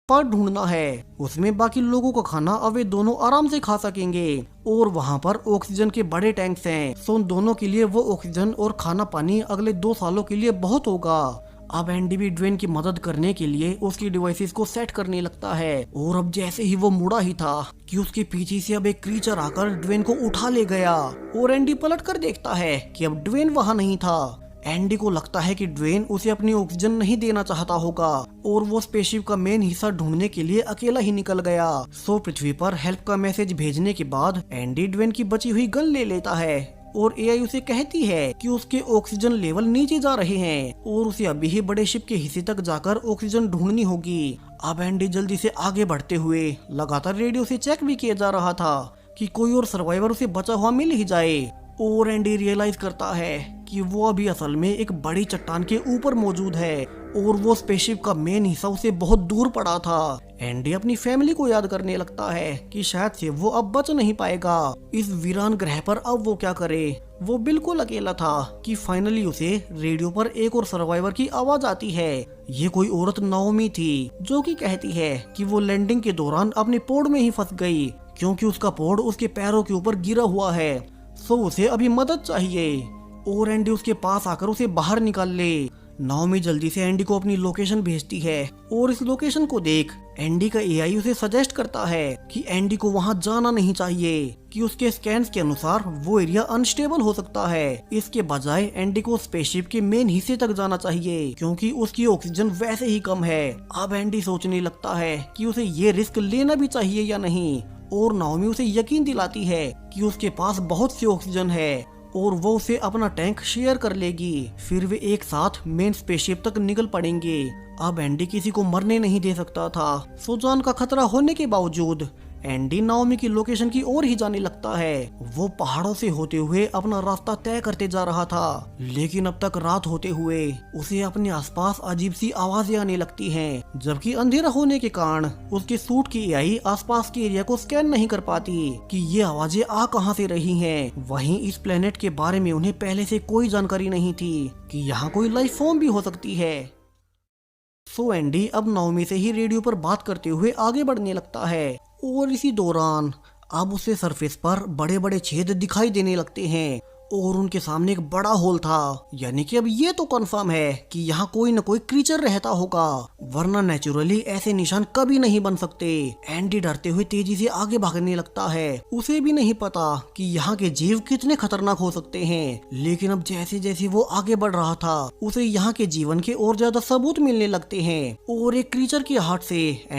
पर ढूंढना है। उसमें बाकी लोगों का खाना अब वे दोनों आराम से खा सकेंगे और वहाँ पर ऑक्सीजन के बड़े टैंक्स हैं। सो उन दोनों के लिए वो ऑक्सीजन और खाना पानी अगले 2 सालों के लिए बहुत होगा। अब एंडी भी ड्वेन की मदद करने के लिए उसकी डिवाइसेस को सेट करने लगता है और अब जैसे ही वो मुड़ा ही था कि उसके पीछे से अब एक क्रीचर आकर ड्वेन को उठा ले गया और एंडी पलट कर देखता है कि अब ड्वेन वहाँ नहीं था। एंडी को लगता है कि ड्वेन उसे अपनी ऑक्सीजन नहीं देना चाहता होगा और वो स्पेसशिप का मेन हिस्सा ढूंढने के लिए अकेला ही निकल गया। सो पृथ्वी पर हेल्प का मैसेज भेजने के बाद एंडी ड्वेन की बची हुई गन ले लेता है और एआई उसे कहती है कि उसके ऑक्सीजन लेवल नीचे जा रहे हैं और उसे अभी ही बड़े शिप के हिस्से तक जाकर ऑक्सीजन ढूंढनी होगी। अब एंडी जल्दी से आगे बढ़ते हुए लगातार रेडियो से चेक भी किया जा रहा था कि कोई और सर्वाइवर उसे बचा हुआ मिल ही जाए और एंडी रियलाइज करता है कि वो अभी असल में एक बड़ी चट्टान के ऊपर मौजूद है और वो स्पेसशिप का मेन हिस्सा उसे बहुत दूर पड़ा था। एंडी अपनी फैमिली को याद करने लगता है कि शायद से वो अब बच नहीं पाएगा इस वीरान ग्रह पर। अब वो क्या करे, वो बिल्कुल अकेला था कि फाइनली उसे रेडियो पर एक और सर्वाइवर की आवाज आती है। ये कोई औरत नाओमी थी जो कि कहती है कि वो लैंडिंग के दौरान अपने पोड में ही फंस गई क्योंकि उसका पोड उसके पैरों के ऊपर गिरा हुआ है। सो उसे अभी मदद चाहिए और एंडी उसके पास आकर उसे बाहर निकाल ले। नाओमी जल्दी से एंडी को अपनी लोकेशन भेजती है और इस लोकेशन को देख एंडी का एआई उसे सजेस्ट करता है कि एंडी को वहां जाना नहीं चाहिए कि उसके स्कैन्स के अनुसार वो एरिया अनस्टेबल हो सकता है। इसके बजाय एंडी को स्पेसशिप के मेन हिस्से तक जाना चाहिए क्योंकि उसकी ऑक्सीजन वैसे ही कम है। अब एंडी सोचने लगता है कि उसे ये रिस्क लेना भी चाहिए या नहीं और नाओमी उसे यकीन दिलाती है कि उसके पास बहुत सी ऑक्सीजन है और वो उसे अपना टैंक शेयर कर लेगी। फिर वे एक साथ मेन स्पेसशिप तक निकल पड़ेंगे। अब एंडी किसी को मरने नहीं दे सकता था। सो जान का खतरा होने के बावजूद एंडी नाओमी की लोकेशन की ओर ही जाने लगता है। वो पहाड़ों से होते हुए अपना रास्ता तय करते जा रहा था, लेकिन अब तक रात होते हुए उसे अपने आसपास अजीब सी आवाजें आने लगती हैं, जबकि अंधेरा होने के कारण उसके सूट की एआई आसपास के एरिया को स्कैन नहीं कर पाती कि ये आवाजें आ कहां से रही हैं। वहीं इस प्लेनेट के बारे में उन्हें पहले से कोई जानकारी नहीं थी कि यहाँ कोई लाइफ फॉर्म भी हो सकती है। सो एंडी अब नाओमी से ही रेडियो पर बात करते हुए आगे बढ़ने लगता है और इसी दौरान अब उसे सरफेस पर बड़े बड़े छेद दिखाई देने लगते हैं और उनके सामने एक बड़ा होल था। यानी कि अब ये तो कंफर्म है कि यहाँ कोई न कोई क्रीचर रहता होगा, वरना नेचुरली ऐसे निशान कभी नहीं बन सकते। एंडी डरते हुए तेजी से आगे भागने लगता है। उसे भी नहीं पता कि यहाँ के जीव कितने खतरनाक हो सकते हैं, लेकिन अब जैसे जैसे वो आगे बढ़ रहा था उसे यहाँ के जीवन के और ज्यादा सबूत मिलने लगते हैं और एक क्रीचर के हाथ से